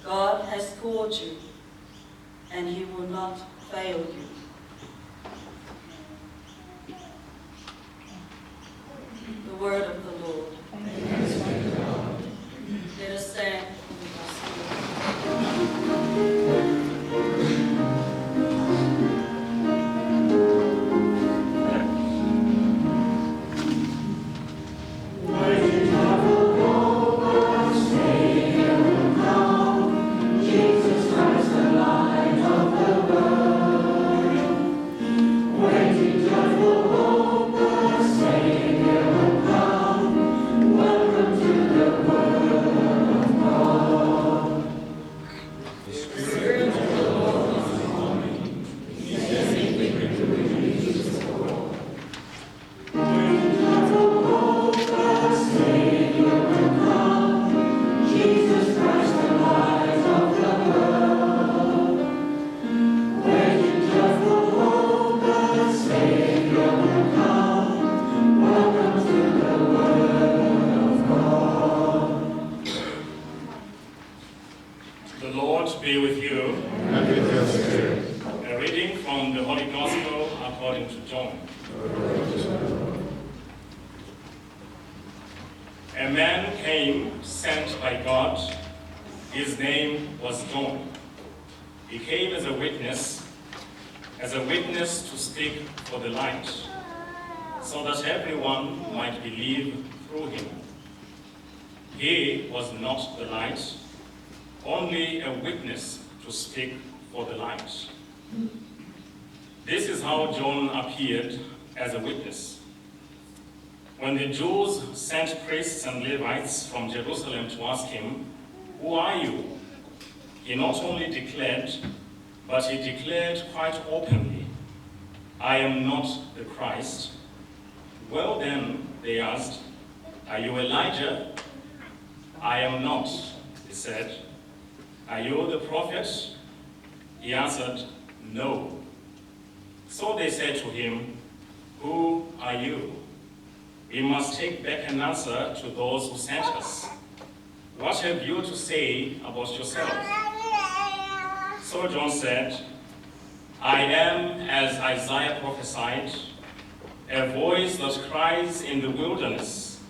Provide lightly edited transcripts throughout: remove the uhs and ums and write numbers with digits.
God has called you, and he will not fail you. The word of the Lord. Let us stand for the gospel. The Lord be with you. And with your spirit. A reading from the Holy Gospel according to John. A man came sent by God. His name was John. He came as a witness to speak for the light, so that everyone might believe through him. He was not the light, only a witness to speak for the light. This is how John appeared as a witness. When the Jews sent priests and Levites from Jerusalem to ask him, "Who are you?" he not only declared, but he declared quite openly, "I am not the Christ." "Well then," they asked, "are you Elijah?" "I am not," he said. "Are you the prophet?" He answered, "No." So they said to him, "Who are you? We must take back an answer to those who sent us. What have you to say about yourself?" So John said, "I am as Isaiah prophesied, a voice that cries in the wilderness,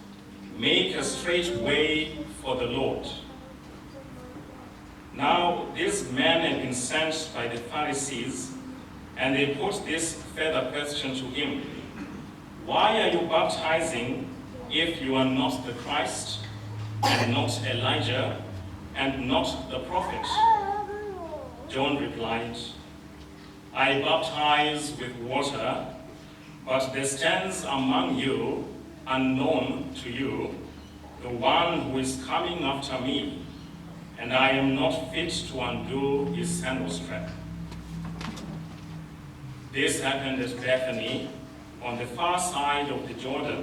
'Make a straight way for the Lord.'" Now this man had been sent by the Pharisees, and they put this further question to him: "Why are you baptizing if you are not the Christ, and not Elijah, and not the prophet?" John replied, "I baptize with water, but there stands among you, unknown to you, the one who is coming after me, and I am not fit to undo his sandal strap." This happened at Bethany, on the far side of the Jordan,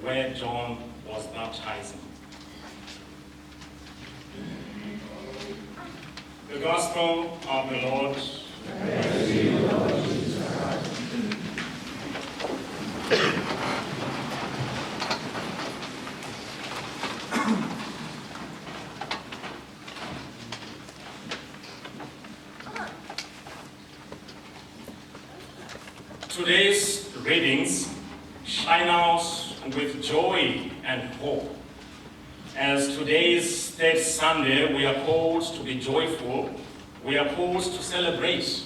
where John was baptizing. The Gospel of the Lord. Praise to you, Lord Jesus Christ. Today's readings shine out with joy and hope. As today's third Sunday, we are called to be joyful, we are called to celebrate.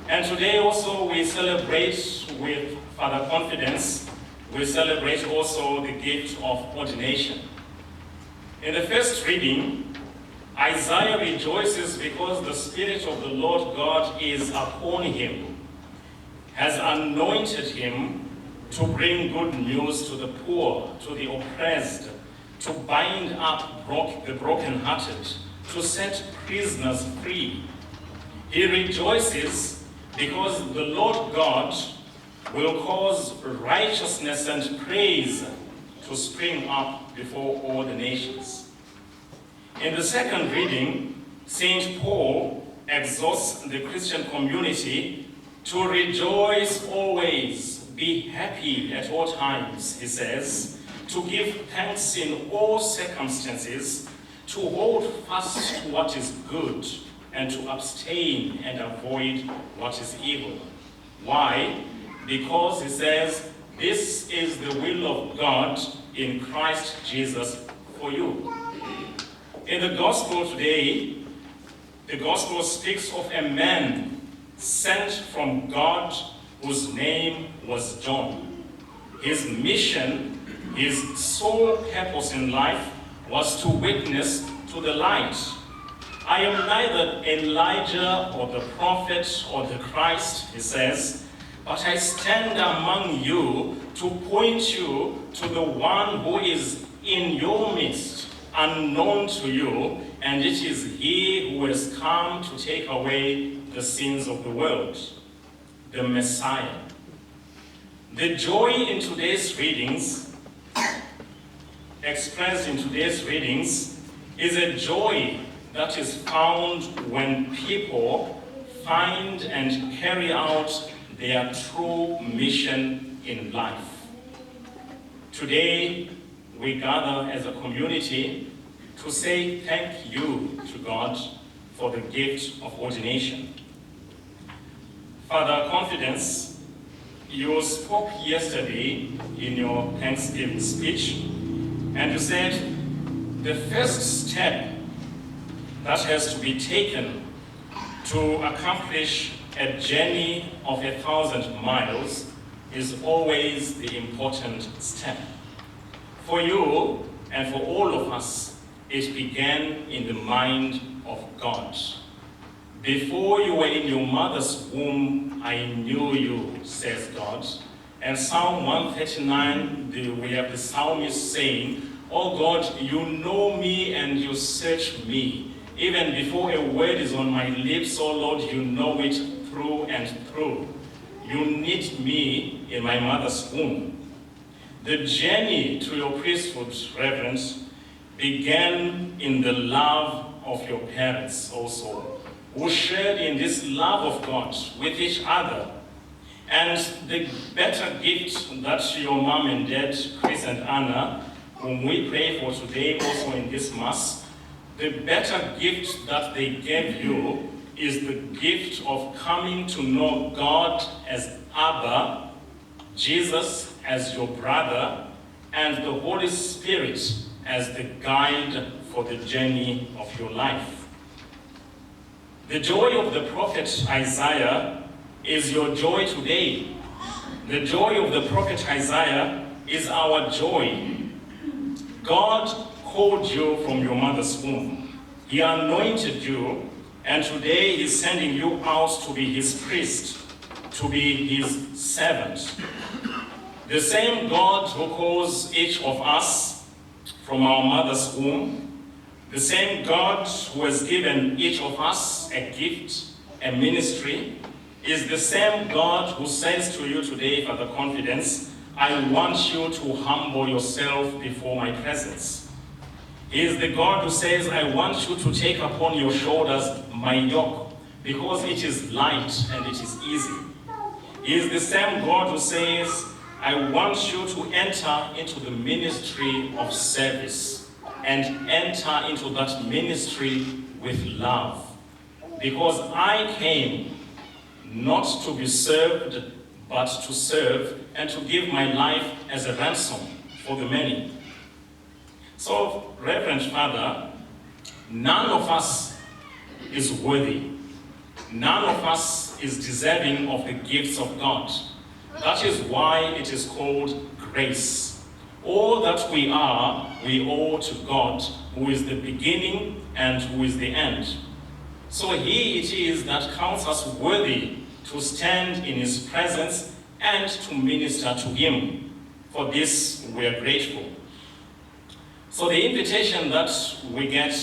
And today also we celebrate with further confidence, we celebrate also the gift of ordination. In the first reading, Isaiah rejoices because the Spirit of the Lord God is upon him, has anointed him to bring good news to the poor, to the oppressed, to bind up the brokenhearted, to set prisoners free. He rejoices because the Lord God will cause righteousness and praise to spring up before all the nations. In the second reading, St. Paul exhorts the Christian community to rejoice always, be happy at all times, he says, to give thanks in all circumstances, to hold fast to what is good and to abstain and avoid what is evil. Why? Because he says, this is the will of God in Christ Jesus for you. In the gospel today, the gospel speaks of a man sent from God whose name was John. His mission, his sole purpose in life was to witness to the light. I am neither Elijah or the prophet or the Christ, he says, but I stand among you to point you to the one who is in your midst, unknown to you, and it is he who has come to take away the sins of the world, the Messiah. The joy in today's readings, expressed in today's readings, is a joy that is found when people find and carry out their true mission in life. Today, we gather as a community to say thank you to God for the gift of ordination. Father Confidence, you spoke yesterday in your Thanksgiving speech, and you said the first step that has to be taken to accomplish a journey of 1,000 miles is always the important step. For you and for all of us, it began in the mind of God. Before you were in your mother's womb, I knew you, says God. And Psalm 139, we have the psalmist saying, oh God, you know me and you search me. Even before a word is on my lips, oh Lord, you know it through and through. You knit me in my mother's womb. The journey to your priesthood, Reverend, began in the love of your parents also, who shared in this love of God with each other. And the better gift that your mom and dad, Chris and Anna, whom we pray for today also in this Mass, the better gift that they gave you is the gift of coming to know God as Abba, Jesus as your brother, and the Holy Spirit as the guide for the journey of your life. The joy of the prophet Isaiah is your joy today. The joy of the prophet Isaiah is our joy. God called you from your mother's womb. He anointed you, and today he's sending you out to be his priest, to be his servant. The same God who calls each of us from our mother's womb, the same God who has given each of us a gift, a ministry, is the same God who says to you today, Father Confidence, I want you to humble yourself before my presence. He is the God who says, I want you to take upon your shoulders my yoke, because it is light and it is easy. He is the same God who says, I want you to enter into the ministry of service and enter into that ministry with love. Because I came not to be served, but to serve and to give my life as a ransom for the many. So, Reverend Father, none of us is worthy. None of us is deserving of the gifts of God. That is why it is called grace. All that we are, we owe to God, who is the beginning and who is the end. So he it is that counts us worthy to stand in his presence and to minister to him. For this, we are grateful. So the invitation that we get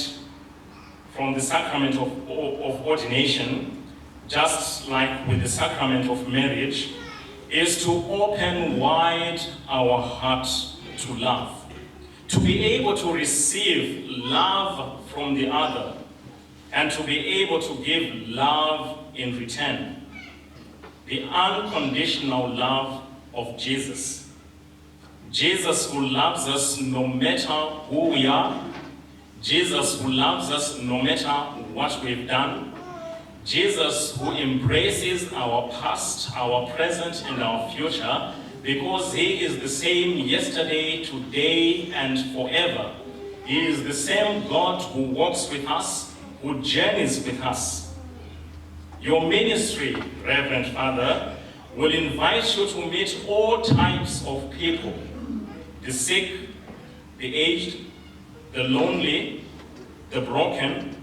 from the sacrament of ordination, just like with the sacrament of marriage, is to open wide our hearts to love, to be able to receive love from the other, and to be able to give love in return. The unconditional love of Jesus. Jesus who loves us no matter who we are. Jesus who loves us no matter what we've done, Jesus who embraces our past, our present, and our future, because he is the same yesterday, today, and forever. He is the same God who walks with us, who journeys with us. Your ministry, Reverend Father, will invite you to meet all types of people: the sick, the aged, the lonely, the broken,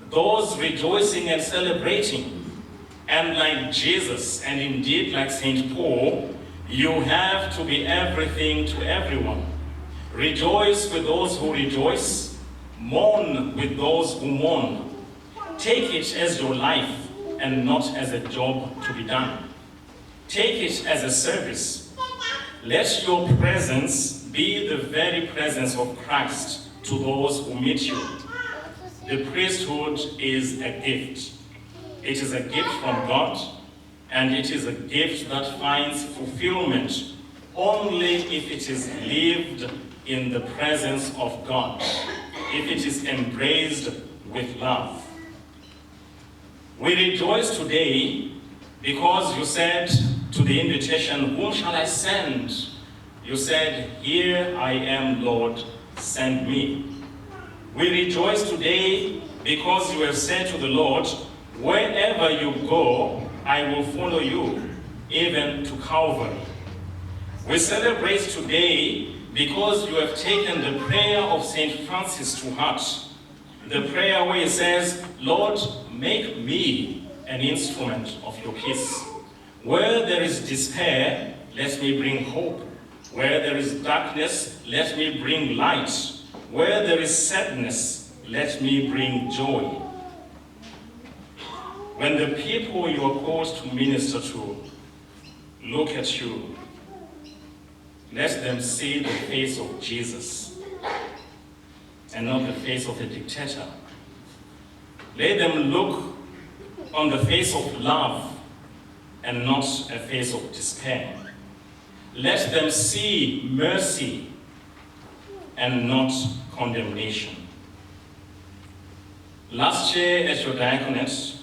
those rejoicing and celebrating. And like Jesus, and indeed like St. Paul, you have to be everything to everyone. Rejoice with those who rejoice, mourn with those who mourn. Take it as your life and not as a job to be done. Take it as a service. Let your presence be the very presence of Christ to those who meet you. The priesthood is a gift. It is a gift from God, and it is a gift that finds fulfillment only if it is lived in the presence of God, if it is embraced with love. We rejoice today because you said to the invitation, "Whom shall I send?" You said, "Here I am, Lord, send me." We rejoice today because you have said to the Lord, "Wherever you go, I will follow you, even to Calvary." We celebrate today because you have taken the prayer of St. Francis to heart. The prayer where he says, "Lord, make me an instrument of your peace. Where there is despair, let me bring hope. Where there is darkness, let me bring light. Where there is sadness, let me bring joy." When the people you are called to minister to look at you, let them see the face of Jesus and not the face of a dictator. Let them look on the face of love and not a face of despair. Let them see mercy and not condemnation. Last year at your diaconate,